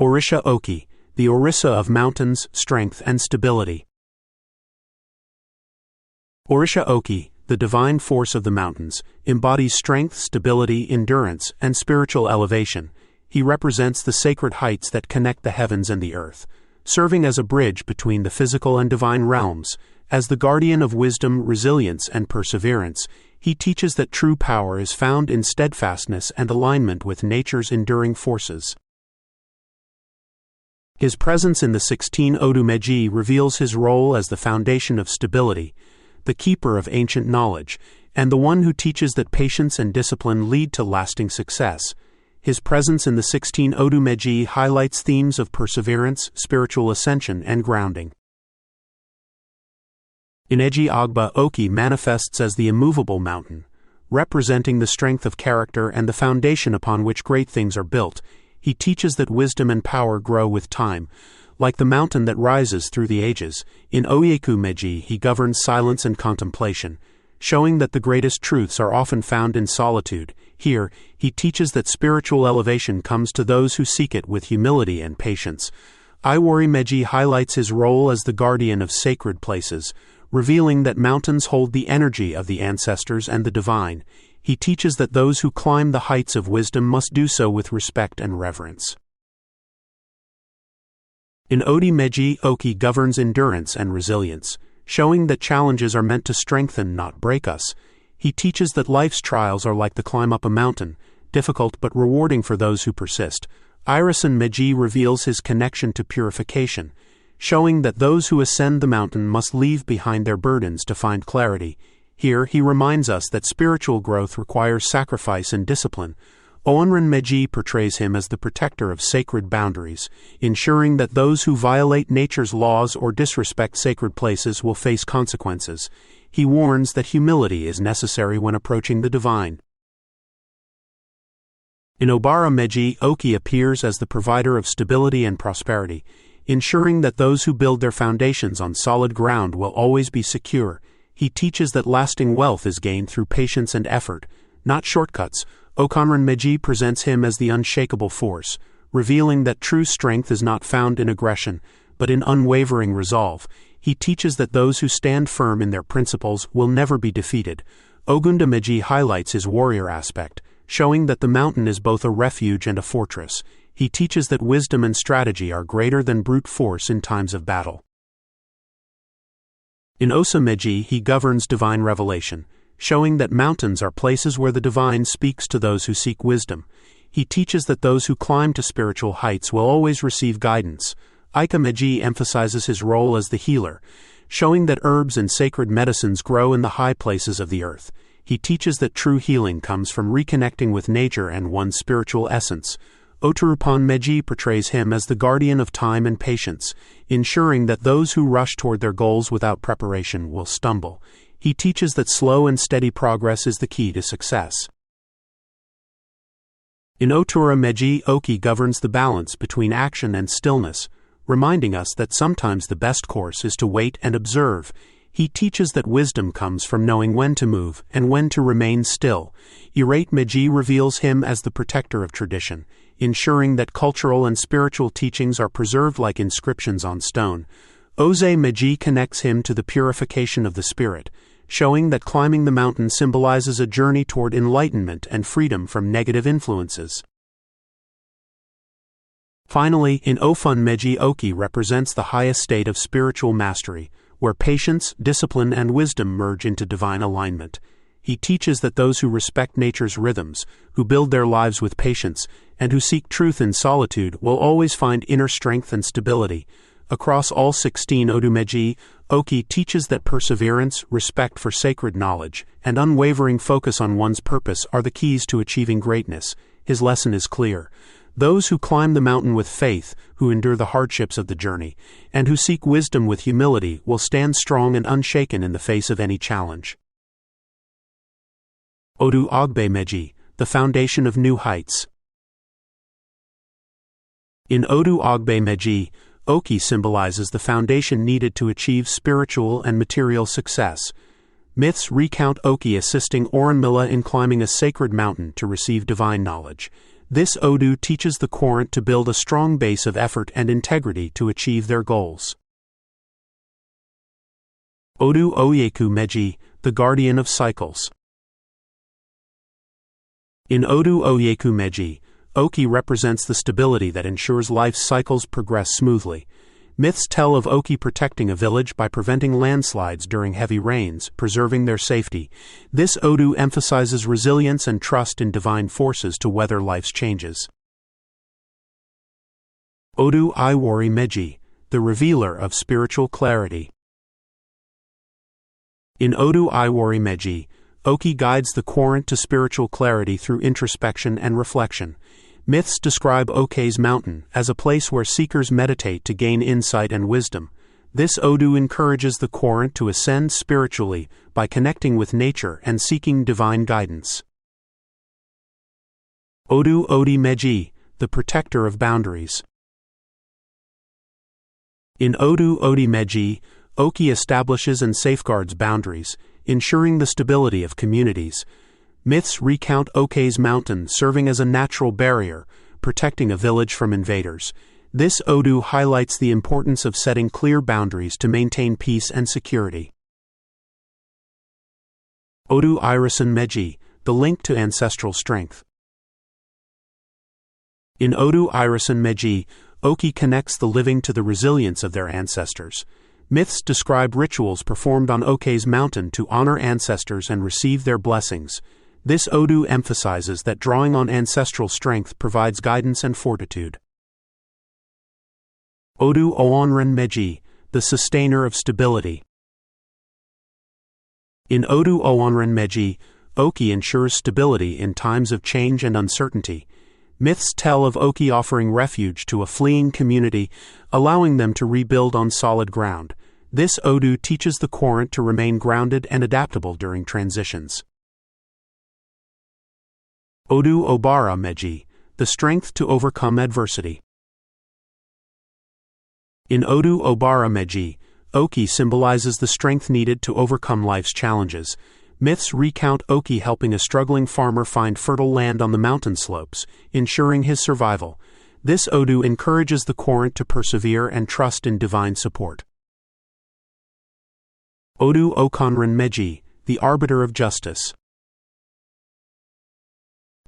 Orisha Oke, the Orisa of mountains, strength and stability. Orisha Oke, the divine force of the mountains, embodies strength, stability, endurance, and spiritual elevation. He represents the sacred heights that connect the heavens and the earth, serving as a bridge between the physical and divine realms. As the guardian of wisdom, resilience, and perseverance, he teaches that true power is found in steadfastness and alignment with nature's enduring forces. His presence in the 16 Odu Meji reveals his role as the foundation of stability, the keeper of ancient knowledge, and the one who teaches that patience and discipline lead to lasting success. His presence in the 16 Odu Meji highlights themes of perseverance, spiritual ascension, and grounding. Ineji Agba Oke manifests as the immovable mountain, representing the strength of character and the foundation upon which great things are built. He teaches that wisdom and power grow with time, like the mountain that rises through the ages. In Oyeku Meji, he governs silence and contemplation, showing that the greatest truths are often found in solitude. Here, he teaches that spiritual elevation comes to those who seek it with humility and patience. Iwari Meji highlights his role as the guardian of sacred places, revealing that mountains hold the energy of the ancestors and the divine. He teaches that those who climb the heights of wisdom must do so with respect and reverence. In Odi Meji, Oke governs endurance and resilience, showing that challenges are meant to strengthen, not break us. He teaches that life's trials are like the climb up a mountain, difficult but rewarding for those who persist. Irison Meji reveals his connection to purification, showing that those who ascend the mountain must leave behind their burdens to find clarity. Here, he reminds us that spiritual growth requires sacrifice and discipline. Oenrin Meji portrays him as the protector of sacred boundaries, ensuring that those who violate nature's laws or disrespect sacred places will face consequences. He warns that humility is necessary when approaching the divine. In Obara Meji, Oke appears as the provider of stability and prosperity, ensuring that those who build their foundations on solid ground will always be secure. He teaches that lasting wealth is gained through patience and effort, not shortcuts. Okonran Meji presents him as the unshakable force, revealing that true strength is not found in aggression, but in unwavering resolve. He teaches that those who stand firm in their principles will never be defeated. Ogunda Meji highlights his warrior aspect, showing that the mountain is both a refuge and a fortress. He teaches that wisdom and strategy are greater than brute force in times of battle. In Osa Meji, he governs divine revelation, showing that mountains are places where the divine speaks to those who seek wisdom. He teaches that those who climb to spiritual heights will always receive guidance. Ika Meji emphasizes his role as the healer, showing that herbs and sacred medicines grow in the high places of the earth. He teaches that true healing comes from reconnecting with nature and one's spiritual essence. Oturupan Meji portrays him as the guardian of time and patience, ensuring that those who rush toward their goals without preparation will stumble. He teaches that slow and steady progress is the key to success. In Otura Meji, Oke governs the balance between action and stillness, reminding us that sometimes the best course is to wait and observe. He teaches that wisdom comes from knowing when to move and when to remain still. Irate Meji reveals him as the protector of tradition, ensuring that cultural and spiritual teachings are preserved like inscriptions on stone. Oze Meji connects him to the purification of the spirit, showing that climbing the mountain symbolizes a journey toward enlightenment and freedom from negative influences. Finally, in Ofun Meji, Oke represents the highest state of spiritual mastery, where patience, discipline, and wisdom merge into divine alignment. He teaches that those who respect nature's rhythms, who build their lives with patience, and who seek truth in solitude will always find inner strength and stability. Across all 16 Odu Meji, Oke teaches that perseverance, respect for sacred knowledge, and unwavering focus on one's purpose are the keys to achieving greatness. His lesson is clear. Those who climb the mountain with faith, who endure the hardships of the journey, and who seek wisdom with humility will stand strong and unshaken in the face of any challenge. Odu Agbe Meji, the foundation of new heights. In Odu Agbe Meji, Oke symbolizes the foundation needed to achieve spiritual and material success. Myths recount Oke assisting Òrúnmìlà in climbing a sacred mountain to receive divine knowledge. This Odu teaches the current to build a strong base of effort and integrity to achieve their goals. Odu Oyeku Meji, the guardian of cycles. In Odu Oyeku Meji, Oki represents the stability that ensures life's cycles progress smoothly. Myths tell of Oki protecting a village by preventing landslides during heavy rains, preserving their safety. This Odu emphasizes resilience and trust in divine forces to weather life's changes. Odu Iwari Meji, the revealer of spiritual clarity. In Odu Iwari Meji, Oki guides the current to spiritual clarity through introspection and reflection. Myths describe Oke's mountain as a place where seekers meditate to gain insight and wisdom. This Odu encourages the current to ascend spiritually by connecting with nature and seeking divine guidance. Odu Odi Meji, the protector of boundaries. In Odu Odi Meji, Oki establishes and safeguards boundaries, ensuring the stability of communities. Myths recount Oke's mountain serving as a natural barrier, protecting a village from invaders. This Odu highlights the importance of setting clear boundaries to maintain peace and security. Odu Irisan Meji, the link to ancestral strength. In Odu Irisan Meji, Oki connects the living to the resilience of their ancestors. Myths describe rituals performed on Oke's mountain to honor ancestors and receive their blessings. This Odu emphasizes that drawing on ancestral strength provides guidance and fortitude. Odu Oonran Meji, the sustainer of stability. In Odu Oonran Meji, Oki ensures stability in times of change and uncertainty. Myths tell of Oki offering refuge to a fleeing community, allowing them to rebuild on solid ground. This Odu teaches the current to remain grounded and adaptable during transitions. Odu Obara Meji, the strength to overcome adversity. In Odu Obara Meji, Oki symbolizes the strength needed to overcome life's challenges. Myths recount Oki helping a struggling farmer find fertile land on the mountain slopes, ensuring his survival. This Odu encourages the current to persevere and trust in divine support. Odu Okonran Meji, the arbiter of justice.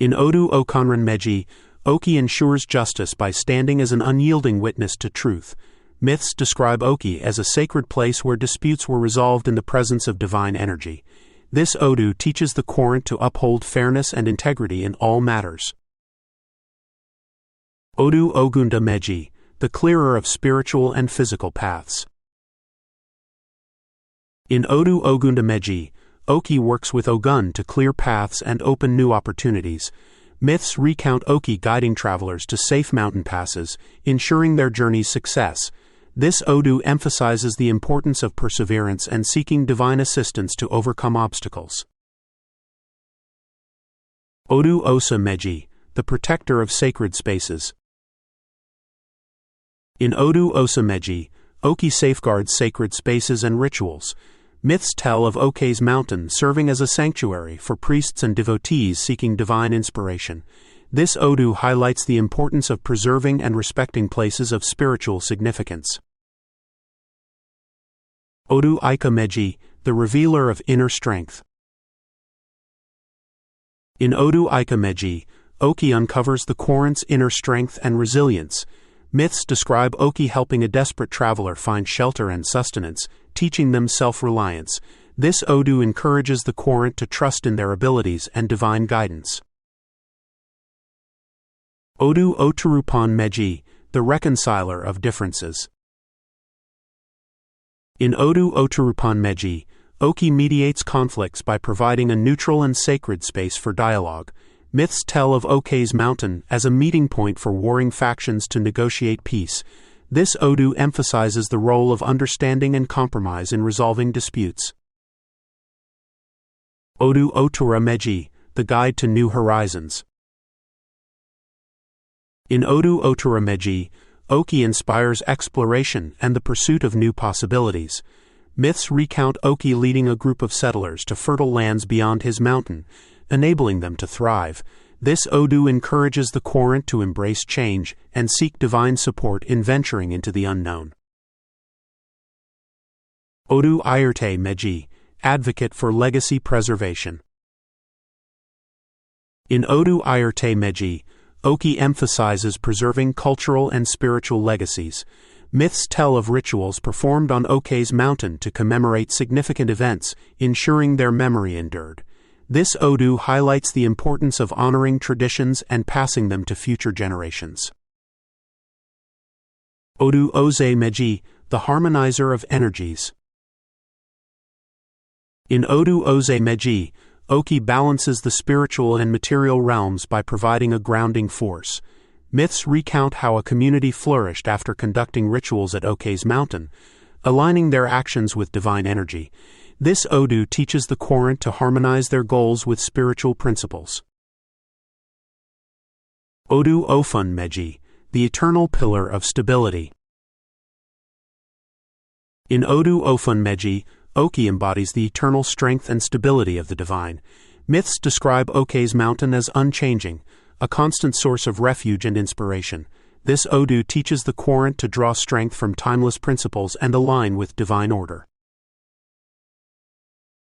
In Odu Okonran Meji, Oki ensures justice by standing as an unyielding witness to truth. Myths describe Oki as a sacred place where disputes were resolved in the presence of divine energy. This Odu teaches the current to uphold fairness and integrity in all matters. Odu Ogunda Meji, the clearer of spiritual and physical paths. In Odu Ogunda Meji, Oki works with Ògún to clear paths and open new opportunities. Myths recount Oki guiding travelers to safe mountain passes, ensuring their journey's success. This Odu emphasizes the importance of perseverance and seeking divine assistance to overcome obstacles. Odu Osa Meji, the protector of sacred spaces. In Odu Osa Meji, Oki safeguards sacred spaces and rituals. Myths tell of Oke's mountain serving as a sanctuary for priests and devotees seeking divine inspiration. This Odu highlights the importance of preserving and respecting places of spiritual significance. Odu Ika Meji, the revealer of inner strength. In Odu Ika Meji, Oki uncovers the current's inner strength and resilience. Myths describe Oki helping a desperate traveler find shelter and sustenance, teaching them self-reliance. This Odu encourages the current to trust in their abilities and divine guidance. Odu Oturupan Meji, the reconciler of differences. In Odu Oturupan Meji, Oki mediates conflicts by providing a neutral and sacred space for dialogue. Myths tell of Oke's mountain as a meeting point for warring factions to negotiate peace. This Odu emphasizes the role of understanding and compromise in resolving disputes. Odu Otura Meji, the guide to new horizons. In Odu Otura Meji, Oki inspires exploration and the pursuit of new possibilities. Myths recount Oki leading a group of settlers to fertile lands beyond his mountain, enabling them to thrive. This Odu encourages the querent to embrace change and seek divine support in venturing into the unknown. Odu Ayerte Meji, advocate for legacy preservation. In Odu Ayerte Meji, Oke emphasizes preserving cultural and spiritual legacies. Myths tell of rituals performed on Oke's mountain to commemorate significant events, ensuring their memory endured. This Odu highlights the importance of honoring traditions and passing them to future generations. Odu Oze Meji, the harmonizer of energies. In Odu Oze Meji, Oke balances the spiritual and material realms by providing a grounding force. Myths recount how a community flourished after conducting rituals at Oke's mountain, aligning their actions with divine energy. This Odu teaches the querent to harmonize their goals with spiritual principles. Odu Ofun Meji, the eternal pillar of stability. In Odu Ofun Meji, Oke embodies the eternal strength and stability of the divine. Myths describe Oke's mountain as unchanging, a constant source of refuge and inspiration. This Odu teaches the querent to draw strength from timeless principles and align with divine order.